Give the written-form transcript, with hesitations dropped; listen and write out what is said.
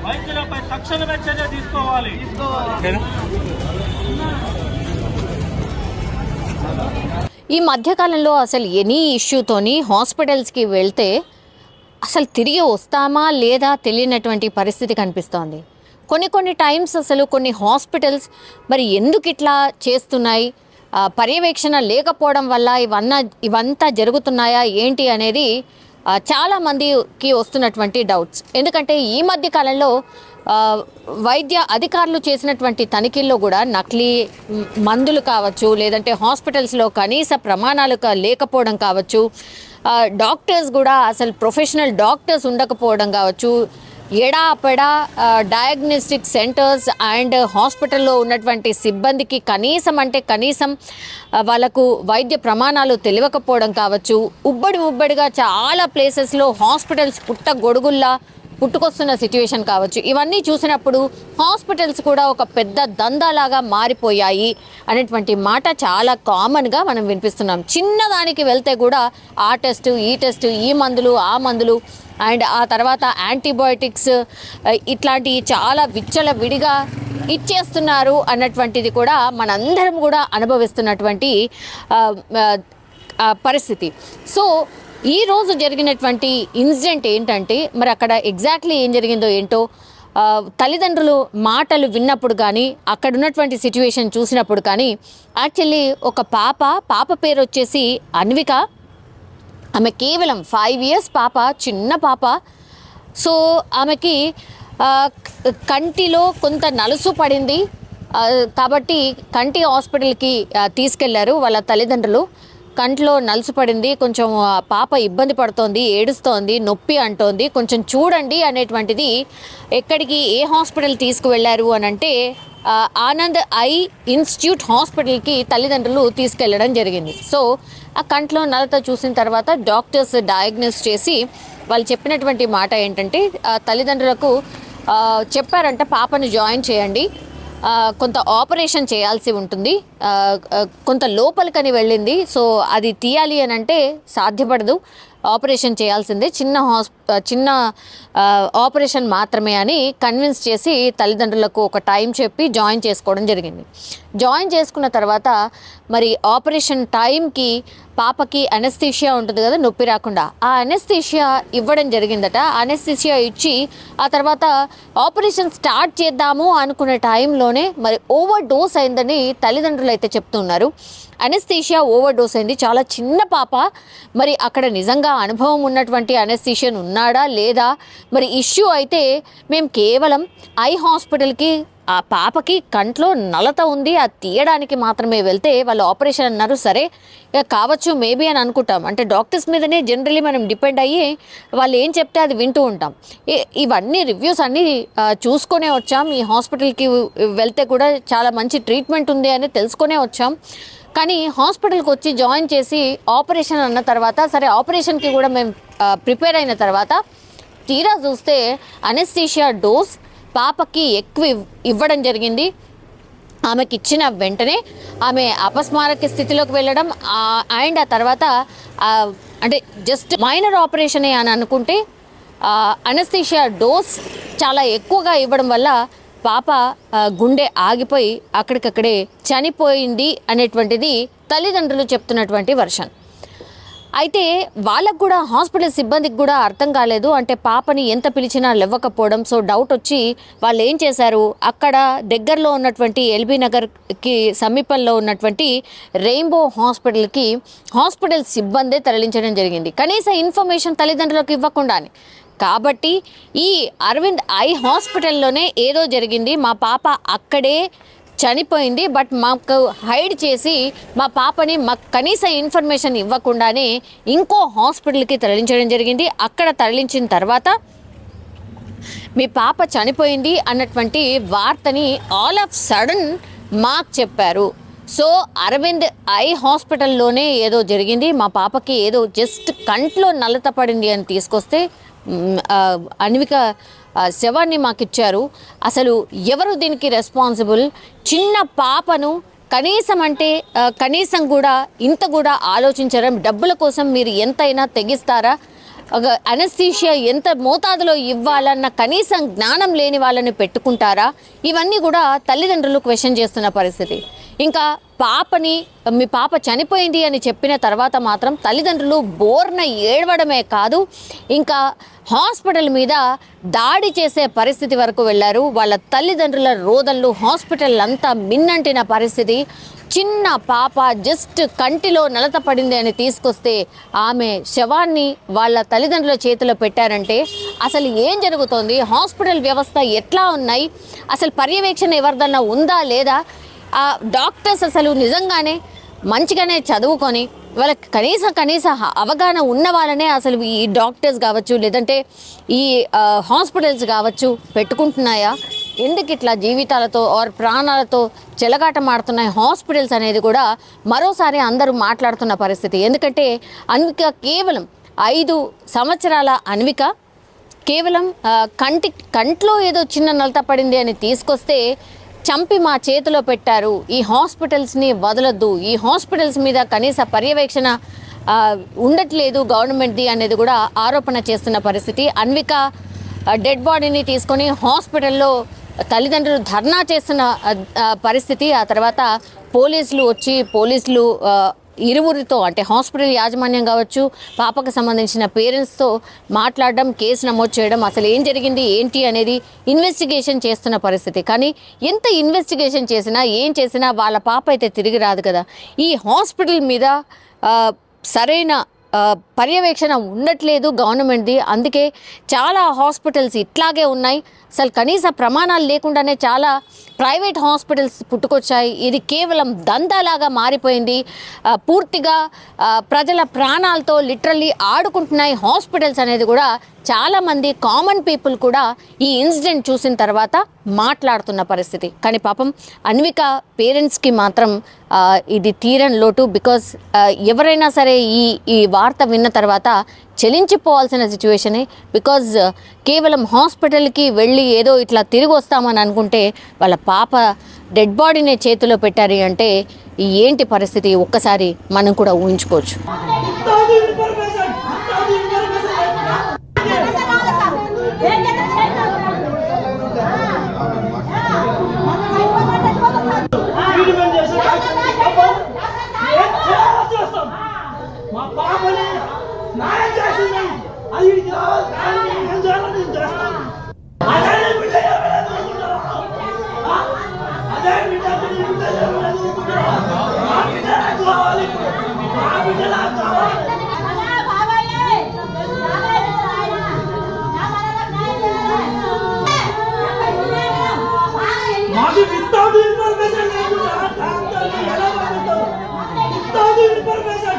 వైద్యులపై తక్షణమే చర్య తీసుకోవాలి. ఈ మధ్యకాలంలో అసలు ఎనీ ఇష్యూతోని హాస్పిటల్స్కి వెళ్తే అసలు తిరిగి వస్తామా లేదా తెలియనటువంటి పరిస్థితి కనిపిస్తోంది. కొన్ని టైమ్స్ అసలు కొన్ని హాస్పిటల్స్ మరి ఎందుకు ఇట్లా చేస్తున్నాయి, పర్యవేక్షణ లేకపోవడం వల్ల ఇవంతా జరుగుతున్నాయా ఏంటి అనేది చాలామందికి వస్తున్నటువంటి డౌట్స్. ఎందుకంటే ఈ మధ్య కాలంలో వైద్య అధికారులు చేసినటువంటి తనిఖీల్లో కూడా నకిలీ మందులు కావచ్చు, లేదంటే హాస్పిటల్స్లో కనీస ప్రమాణాలు లేకపోవడం కావచ్చు, డాక్టర్స్ కూడా అసలు ప్రొఫెషనల్ డాక్టర్స్ ఉండకపోవడం కావచ్చు, ఎడాపెడా డయాగ్నోస్టిక్ సెంటర్స్ అండ్ హాస్పిటల్లో ఉన్నటువంటి సిబ్బందికి కనీసం వాళ్ళకు వైద్య ప్రమాణాలు తెలియకపోవడం కావచ్చు, ఉబ్బడిగా చాలా ప్లేసెస్లో హాస్పిటల్స్ పుట్టగొడుగుల్లా పుట్టుకొస్తున్న సిచ్యువేషన్ కావచ్చు. ఇవన్నీ చూసినప్పుడు హాస్పిటల్స్ కూడా ఒక పెద్ద దందాలాగా మారిపోయాయి అనేటువంటి మాట చాలా కామన్గా మనం వినిపిస్తున్నాం. చిన్నదానికి వెళ్తే కూడా ఆ టెస్ట్ ఈ టెస్ట్, ఈ మందులు ఆ మందులు అండ్ ఆ తర్వాత యాంటీబయోటిక్స్ ఇట్లాంటివి చాలా విచ్చలవిడిగా ఇచ్చేస్తున్నారు అన్నటువంటిది కూడా మనందరం కూడా అనుభవిస్తున్నటువంటి పరిస్థితి. సో ఈ రోజు జరిగినటువంటి ఇన్సిడెంట్ ఏంటంటే మరి అక్కడ ఎగ్జాక్ట్లీ ఏం జరిగిందో ఏంటో తల్లిదండ్రులు మాటలు విన్నప్పుడు కానీ అక్కడ ఉన్నటువంటి సిచ్యువేషన్ చూసినప్పుడు కానీ యాక్చువల్లీ ఒక పాప పేరు వచ్చేసి అన్విక. ఆమె కేవలం 5 years పాప, చిన్న పాప. సో ఆమెకి కంటిలో కొంత నలుసు పడింది కాబట్టి కంటి హాస్పిటల్కి తీసుకెళ్లారు వాళ్ళ తల్లిదండ్రులు. కంట్లో నలుసు పడింది, కొంచెం పాప ఇబ్బంది పడుతోంది, ఏడుస్తోంది, నొప్పి అంటోంది, కొంచెం చూడండి అనేటువంటిది ఎక్కడికి ఏ హాస్పిటల్ తీసుకువెళ్ళారు అని అంటే ఆనంద్ ఐ ఇన్స్టిట్యూట్ హాస్పిటల్కి తల్లిదండ్రులు తీసుకెళ్లడం జరిగింది. సో ఆ కంట్లో నలత చూసిన తర్వాత డాక్టర్స్ డయాగ్నోస్ చేసి వాళ్ళు చెప్పినటువంటి మాట ఏంటంటే తల్లిదండ్రులకు చెప్పారంట పాపను జాయిన్ చేయండి, కొంత ఆపరేషన్ చేయాల్సి ఉంటుంది, కొంత లోపలికని వెళ్ళింది, సో అది తీయాలి అని అంటే సాధ్యపడదు, ఆపరేషన్ చేయాల్సిందే, చిన్న ఆపరేషన్ మాత్రమే అని కన్విన్స్ చేసి తల్లిదండ్రులకు ఒక టైం చెప్పి జాయిన్ చేసుకోవడం జరిగింది. జాయిన్ చేసుకున్న తర్వాత మరి ఆపరేషన్ టైంకి పాపకి అనెస్థీషియా ఉంటుంది కదా, నొప్పి రాకుండా, ఆ అనెస్థీషియా ఇవ్వడం జరిగిందట. అనెస్థీషియా ఇచ్చి ఆ తర్వాత ఆపరేషన్ స్టార్ట్ చేద్దాము అనుకునే టైంలోనే మరి ఓవర్ డోస్ అయిందని తల్లిదండ్రులు అయితే చెప్తున్నారు. అనెస్థీషియా ఓవర్ డోస్ అయింది, చాలా చిన్న పాప. మరి అక్కడ నిజంగా అనుభవం ఉన్నటువంటి అనెస్థీషియన్ ఉన్నాడా లేదా, మరి ఇష్యూ అయితే మేము కేవలం ఐ హాస్పిటల్కి ఆ పాపకి కంట్లో నలత ఉంది అది తీయడానికి మాత్రమే వెళ్తే వాళ్ళు ఆపరేషన్ అన్నారు. సరే కావచ్చు మేబీ అని అనుకుంటాం, అంటే డాక్టర్స్ మీదనే జనరలీ మనం డిపెండ్ అయ్యి వాళ్ళు ఏం చెప్తే అది వింటూ ఉంటాం. ఇవన్నీ రివ్యూస్ అన్నీ చూసుకొనే వచ్చాం, ఈ హాస్పిటల్కి వెళ్తే కూడా చాలా మంచి ట్రీట్మెంట్ ఉంది అని తెలుసుకొనే వచ్చాం. కానీ హాస్పిటల్కి వచ్చి జాయిన్ చేసి ఆపరేషన్ అన్న తర్వాత సరే ఆపరేషన్కి కూడా మేము ప్రిపేర్ అయిన తర్వాత తీరా చూస్తే అనెస్థీషియా డోస్ పాపకి ఎక్కువ ఇవ్వడం జరిగింది. ఆమెకి ఇచ్చిన వెంటనే ఆమె అపస్మారక స్థితిలోకి వెళ్ళడం అండ్ ఆ తర్వాత అంటే జస్ట్ మైనర్ ఆపరేషనే అని అనుకుంటే అనెస్థీషియా డోస్ చాలా ఎక్కువగా ఇవ్వడం వల్ల పాప గుండె ఆగిపోయి అక్కడికక్కడే చనిపోయింది అనేటువంటిది తల్లిదండ్రులు చెప్తున్నటువంటి వర్షన్. అయితే వాళ్ళకు కూడా హాస్పిటల్ సిబ్బందికి కూడా అర్థం కాలేదు, అంటే పాపని ఎంత పిలిచినా లేవకపోవడం. సో డౌట్ వచ్చి వాళ్ళు ఏం చేశారు, అక్కడ దగ్గరలో ఉన్నటువంటి ఎల్బీ నగర్కి సమీపంలో ఉన్నటువంటి రెయిన్బో హాస్పిటల్కి హాస్పిటల్ సిబ్బందే తరలించడం జరిగింది, కనీస ఇన్ఫర్మేషన్ తల్లిదండ్రులకు ఇవ్వకుండానే. కాబట్టి ఈ అరవింద్ ఐ హాస్పిటల్లోనే ఏదో జరిగింది, మా పాప అక్కడే చనిపోయింది, బట్ మాకు హైడ్ చేసి మా పాపని మాకు కనీస ఇన్ఫర్మేషన్ ఇవ్వకుండానే ఇంకో హాస్పిటల్కి తరలించడం జరిగింది. అక్కడ తరలించిన తర్వాత మీ పాప చనిపోయింది అన్నటువంటి వార్తని ఆల్ ఆఫ్ సడన్ మాకు చెప్పారు. సో అరవింద్ ఐ హాస్పిటల్లోనే ఏదో జరిగింది, మా పాపకి ఏదో జస్ట్ కంట్లో నలత పడింది అని తీసుకొస్తే అన్విక శవాన్ని మాకు ఇచ్చారు. అసలు ఎవరు దీనికి రెస్పాన్సిబుల్? చిన్న పాపను కనీసం కూడా ఇంత కూడా ఆలోచించడం, డబ్బుల కోసం మీరు ఎంతైనా తెగిస్తారా? అనస్థీషియా ఎంత మోతాదులో ఇవ్వాలన్న కనీసం జ్ఞానం లేని వాళ్ళని పెట్టుకుంటారా? ఇవన్నీ కూడా తల్లిదండ్రులు క్వశ్చన్ చేస్తున్న పరిస్థితి. ఇంకా మీ పాప చనిపోయింది అని చెప్పిన తర్వాత మాత్రం తల్లిదండ్రులు బోర్న ఏడవడమే కాదు, ఇంకా హాస్పిటల్ మీద దాడి చేసే పరిస్థితి వరకు వెళ్ళారు. వాళ్ళ తల్లిదండ్రుల రోదనలు హాస్పిటల్ అంతా మిన్నంటిన పరిస్థితి. చిన్న పాప జస్ట్ కంటిలో నలత పడింది అని తీసుకొస్తే ఆమె శవాన్ని వాళ్ళ తల్లిదండ్రుల చేతిలో పెట్టారంటే అసలు ఏం జరుగుతోంది? హాస్పిటల్ వ్యవస్థ ఎట్లా ఉన్నాయి? అసలు పర్యవేక్షణ ఎవరిదన్నా ఉందా లేదా? ఆ డాక్టర్స్ అసలు నిజంగానే మంచిగానే చదువుకొని వాళ్ళకి కనీస అవగాహన ఉన్న వాళ్ళనే అసలు ఈ డాక్టర్స్ కావచ్చు, లేదంటే ఈ హాస్పిటల్స్ కావచ్చు పెట్టుకుంటున్నాయా? ఎందుకు ఇట్లా జీవితాలతో ఆర్ ప్రాణాలతో చెలగాటమాడుతున్నాయి హాస్పిటల్స్ అనేది కూడా మరోసారి అందరూ మాట్లాడుతున్న పరిస్థితి. ఎందుకంటే అన్విక కేవలం 5 సంవత్సరాల అన్విక కేవలం కంట్లో ఏదో చిన్న నలత పడింది అని తీసుకొస్తే చంపి మా చేతిలో పెట్టారు, ఈ హాస్పిటల్స్ని వదలొద్దు, ఈ హాస్పిటల్స్ మీద కనీస పర్యవేక్షణ ఉండట్లేదు గవర్నమెంట్ది అనేది కూడా ఆరోపణ చేస్తున్న పరిస్థితి. అన్విక డెడ్ బాడీని తీసుకొని హాస్పిటల్లో తల్లిదండ్రులు ధర్నా చేస్తున్న పరిస్థితి. ఆ తర్వాత పోలీసులు ఇరువురితో అంటే హాస్పిటల్ యాజమాన్యం కావచ్చు, పాపకు సంబంధించిన పేరెంట్స్తో మాట్లాడడం, కేసు నమోదు చేయడం, అసలు ఏం జరిగింది ఏంటి అనేది ఇన్వెస్టిగేషన్ చేస్తున్న పరిస్థితి. కానీ ఎంత ఇన్వెస్టిగేషన్ చేసినా ఏం చేసినా వాళ్ళ పాప అయితే తిరిగి రాదు కదా. ఈ హాస్పిటల్ మీద సరైన పర్యవేక్షణ ఉండట్లేదు గవర్నమెంట్ది. అందుకే చాలా హాస్పిటల్స్ ఇట్లాగే ఉన్నాయి. అసలు కనీస ప్రమాణాలు లేకుండానే చాలా ప్రైవేట్ హాస్పిటల్స్ పుట్టుకొచ్చాయి. ఇది కేవలం దందాలాగా మారిపోయింది. పూర్తిగా ప్రజల ప్రాణాలతో లిటరల్లీ ఆడుకుంటున్నాయి హాస్పిటల్స్ అనేది కూడా చాలామంది కామన్ పీపుల్ కూడా ఈ ఇన్సిడెంట్ చూసిన తర్వాత మాట్లాడుతున్న పరిస్థితి. కానీ పాపం అన్విక పేరెంట్స్కి మాత్రం ఇది తీరని లోటు. బికాజ్ ఎవరైనా సరే ఈ వార్త విన్న తర్వాత చెలించిపోవాల్సిన సిచ్యువేషనే. బికాజ్ కేవలం హాస్పిటల్కి వెళ్ళి ఏదో ఇట్లా తిరిగి వస్తామని అనుకుంటే వాళ్ళ పాప డెడ్ బాడీనే చేతిలో పెట్టారు అంటే ఏంటి పరిస్థితి ఒక్కసారి మనం కూడా ఊహించుకోవచ్చు. information